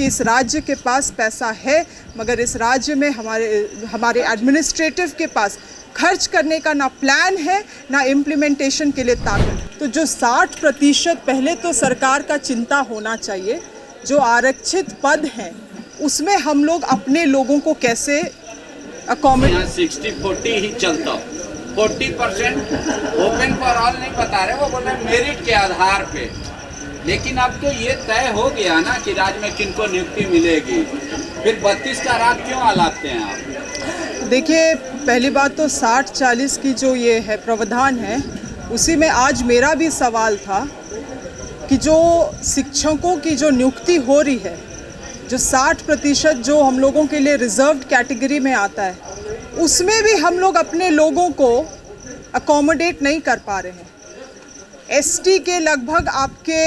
कि इस राज्य के पास पैसा है, मगर इस राज्य में हमारे एडमिनिस्ट्रेटिव के पास खर्च करने का ना प्लान है ना इम्प्लीमेंटेशन के लिए ताकत। तो जो 60% पहले तो सरकार का चिंता होना चाहिए, जो आरक्षित पद हैं उसमें हम लोग अपने लोगों को कैसे अकोमोडेट। 60-40 ही चलता, 40% ओपन फॉर ऑल नहीं बता रहे, वो बोल रहे मेरिट के आधार पे। लेकिन अब तो ये तय हो गया ना कि राज्य में किनको नियुक्ति मिलेगी, फिर 32 का राग क्यों आलाते हैं आप? देखिए, पहली बात तो 60-40 की जो ये है प्रावधान है, उसी में आज मेरा भी सवाल था कि जो शिक्षकों की जो नियुक्ति हो रही है, जो 60% जो हम लोगों के लिए रिजर्व्ड कैटेगरी में आता है, उसमें भी हम लोग अपने लोगों को अकोमोडेट नहीं कर पा रहे हैं। एसटी के लगभग आपके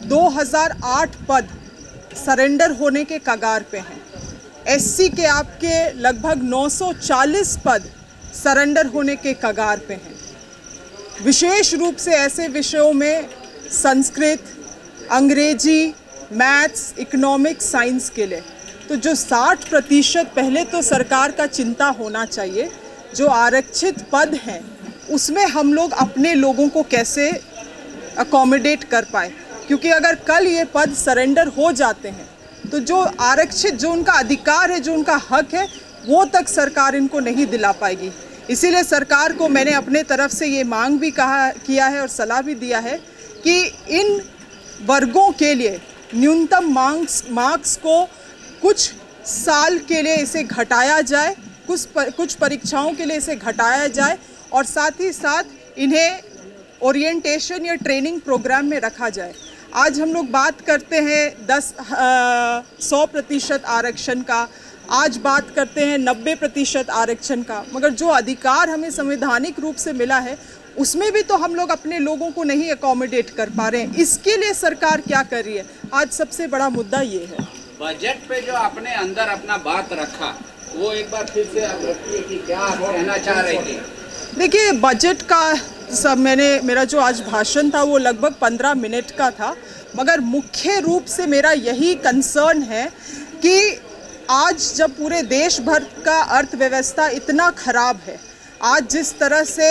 2008 पद सरेंडर होने के कगार पे हैं। एससी के आपके लगभग 940 पद सरेंडर होने के कगार पे हैं। विशेष रूप से ऐसे विषयों में संस्कृत, अंग्रेजी, मैथ्स, इकोनॉमिक्स, साइंस के लिए। तो जो 60% पहले तो सरकार का चिंता होना चाहिए, जो आरक्षित पद हैं उसमें हम लोग अपने लोगों को कैसे अकोमोडेट कर पाए, क्योंकि अगर कल ये पद सरेंडर हो जाते हैं तो जो आरक्षित, जो उनका अधिकार है, जो उनका हक है, वो तक सरकार इनको नहीं दिला पाएगी। इसीलिए सरकार को मैंने अपने तरफ से ये मांग भी किया है और सलाह भी दिया है कि इन वर्गों के लिए न्यूनतम मार्क्स को कुछ साल के लिए इसे घटाया जाए, कुछ परीक्षाओं के लिए इसे घटाया जाए, और साथ ही साथ इन्हें ओरिएंटेशन या ट्रेनिंग प्रोग्राम में रखा जाए। आज हम लोग बात करते हैं 100% आरक्षण का, आज बात करते हैं 90% आरक्षण का, मगर जो अधिकार हमें संवैधानिक रूप से मिला है उसमें भी तो हम लोग अपने लोगों को नहीं अकोमोडेट कर पा रहे हैं। इसके लिए सरकार क्या कर रही है, आज सबसे बड़ा मुद्दा ये है। बजट पे जो आपने अंदर अपना बात रखा, वो एक बार फिर से आप रखिए कि क्या आप कहना चाह रहे थे। देखिए, बजट का मेरा जो आज भाषण था वो लगभग 15 मिनट का था, मगर मुख्य रूप से मेरा यही कंसर्न है कि आज जब पूरे देश भर का अर्थव्यवस्था इतना खराब है, आज जिस तरह से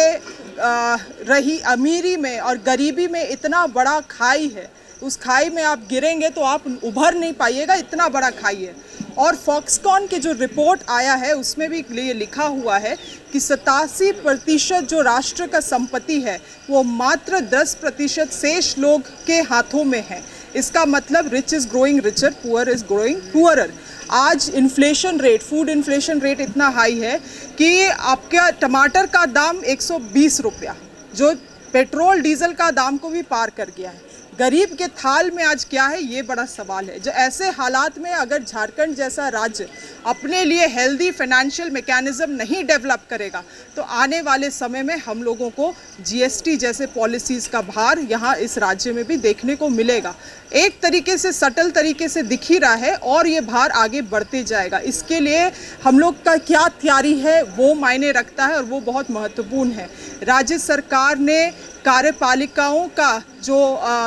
रही अमीरी में और गरीबी में इतना बड़ा खाई है, उस खाई में आप गिरेंगे तो आप उभर नहीं पाइएगा, इतना बड़ा खाई है। और फॉक्सकॉन के जो रिपोर्ट आया है उसमें भी ये लिखा हुआ है कि 87% जो राष्ट्र का संपत्ति है वो मात्र 10% शेष लोग के हाथों में है। इसका मतलब rich is growing richer, poor is growing poorer. आज inflation rate, food inflation rate इतना हाई है कि आपका टमाटर का दाम 120 रुपया, जो पेट्रोल डीजल का दाम को भी पार कर गया है। गरीब के थाल में आज क्या है, ये बड़ा सवाल है। जो ऐसे हालात में अगर झारखंड जैसा राज्य अपने लिए हेल्दी फाइनेंशियल मैकेनिज्म नहीं डेवलप करेगा तो आने वाले समय में हम लोगों को जीएसटी जैसे पॉलिसीज़ का भार यहाँ इस राज्य में भी देखने को मिलेगा। एक तरीके से सटल तरीके से दिख ही रहा है और ये भार आगे बढ़ते जाएगा। इसके लिए हम लोग का क्या तैयारी है वो मायने रखता है और वो बहुत महत्वपूर्ण है। राज्य सरकार ने कार्यपालिकाओं का जो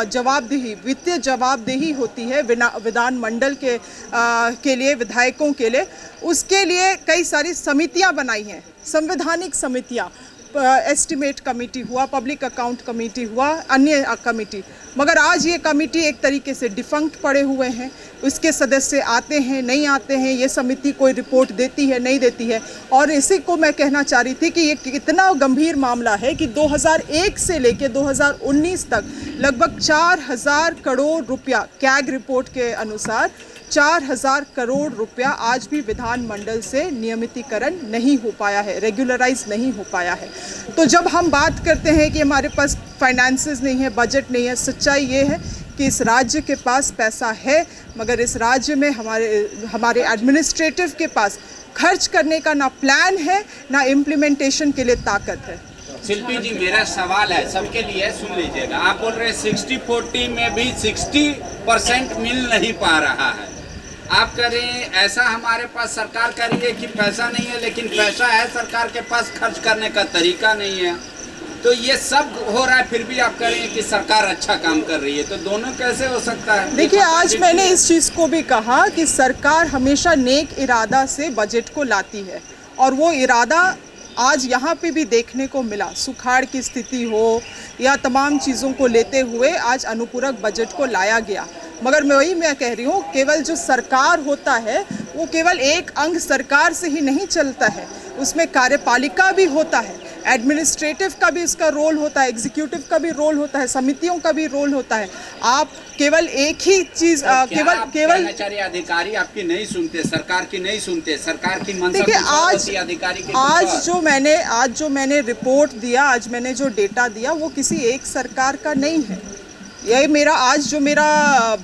जवाबदेही, वित्तीय जवाबदेही होती है विधानमंडल के लिए, विधायकों के लिए, उसके लिए कई सारी समितियां बनाई हैं, संवैधानिक समितियां, एस्टिमेट कमेटी हुआ, पब्लिक अकाउंट कमेटी हुआ, अन्य कमेटी। मगर आज ये कमेटी एक तरीके से डिफंक्ट पड़े हुए हैं। इसके सदस्य आते हैं, नहीं आते हैं, ये समिति कोई रिपोर्ट देती है, नहीं देती है। और इसी को मैं कहना चाह रही थी कि ये कितना गंभीर मामला है कि 2001 से लेकर 2019 तक लगभग 4000 करोड़ रुपया, कैग रिपोर्ट के अनुसार 4000 करोड़ रुपया आज भी विधानमंडल से नियमितीकरण नहीं हो पाया है, रेगुलराइज नहीं हो पाया है। तो जब हम बात करते हैं कि हमारे पास फाइनेंसेस नहीं है, बजट नहीं है, सच्चाई ये है कि इस राज्य के पास पैसा है, मगर इस राज्य में हमारे एडमिनिस्ट्रेटिव के पास खर्च करने का ना प्लान है ना इम्प्लीमेंटेशन के लिए ताकत है। शिल्पी जी, मेरा सवाल है सबके लिए, सुन लीजिएगा। आप बोल रहे हैं 60-40 में भी 60% मिल नहीं पा रहा है। आप कह रहे हैं ऐसा हमारे पास सरकार कह रही है कि पैसा नहीं है, लेकिन पैसा है सरकार के पास, खर्च करने का तरीका नहीं है। तो ये सब हो रहा है, फिर भी आप कह रहे हैं कि सरकार अच्छा काम कर रही है, तो दोनों कैसे हो सकता है? देखिए, आज मैंने इस चीज़ को भी कहा कि सरकार हमेशा नेक इरादा से बजट को लाती है, और वो इरादा आज यहाँ पे भी देखने को मिला। सुखाड़ की स्थिति हो या तमाम चीज़ों को लेते हुए आज अनुपूरक बजट को लाया गया। मगर मैं कह रही हूँ, केवल जो सरकार होता है वो केवल एक अंग सरकार से ही नहीं चलता है, उसमें कार्यपालिका भी होता है, एडमिनिस्ट्रेटिव का भी इसका रोल होता है, एग्जीक्यूटिव का भी रोल होता है, समितियों का भी रोल होता है। आप केवल एक ही चीज़ केवल अधिकारी आपकी नहीं सुनते, सरकार की नहीं सुनते, सरकार की मंशा देखिए, अधिकारी की आज जो मैंने रिपोर्ट दिया, आज मैंने जो डेटा दिया, वो किसी एक सरकार का नहीं है। ये मेरा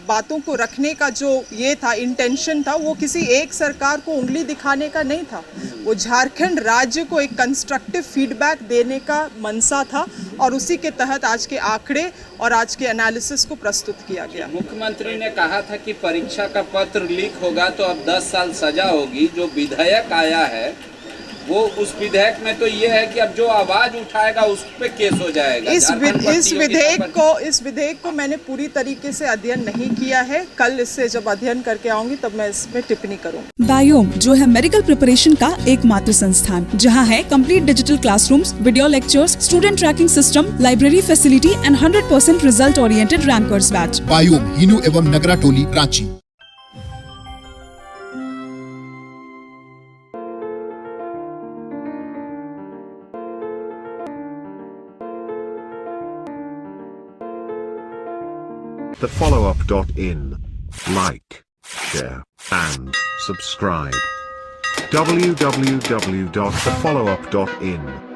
बातों को रखने का जो ये था, इंटेंशन था, वो किसी एक सरकार को उंगली दिखाने का नहीं था। वो झारखंड राज्य को एक कंस्ट्रक्टिव फीडबैक देने का मनसा था, और उसी के तहत आज के आंकड़े और आज के एनालिसिस को प्रस्तुत किया गया। मुख्यमंत्री ने कहा था कि परीक्षा का पत्र लीक होगा तो अब 10 साल सजा होगी। जो विधेयक आया है वो, उस विधेयक में तो ये है कि अब जो आवाज उठाएगा उस पे केस हो जाएगा। इस विधेयक को मैंने पूरी तरीके से अध्ययन नहीं किया है। कल इससे जब अध्ययन करके आऊंगी तब मैं इसमें टिप्पणी करूंगी। बायोम जो है मेडिकल प्रिपरेशन का एकमात्र संस्थान, जहां है complete digital classrooms, video lectures, student tracking system, library facility and 100% result oriented rankers batch. Biome, Hinoo एवं नगरा टोली, Ranchi. TheFollowUp.in. Like, share, and subscribe. www.thefollowup.in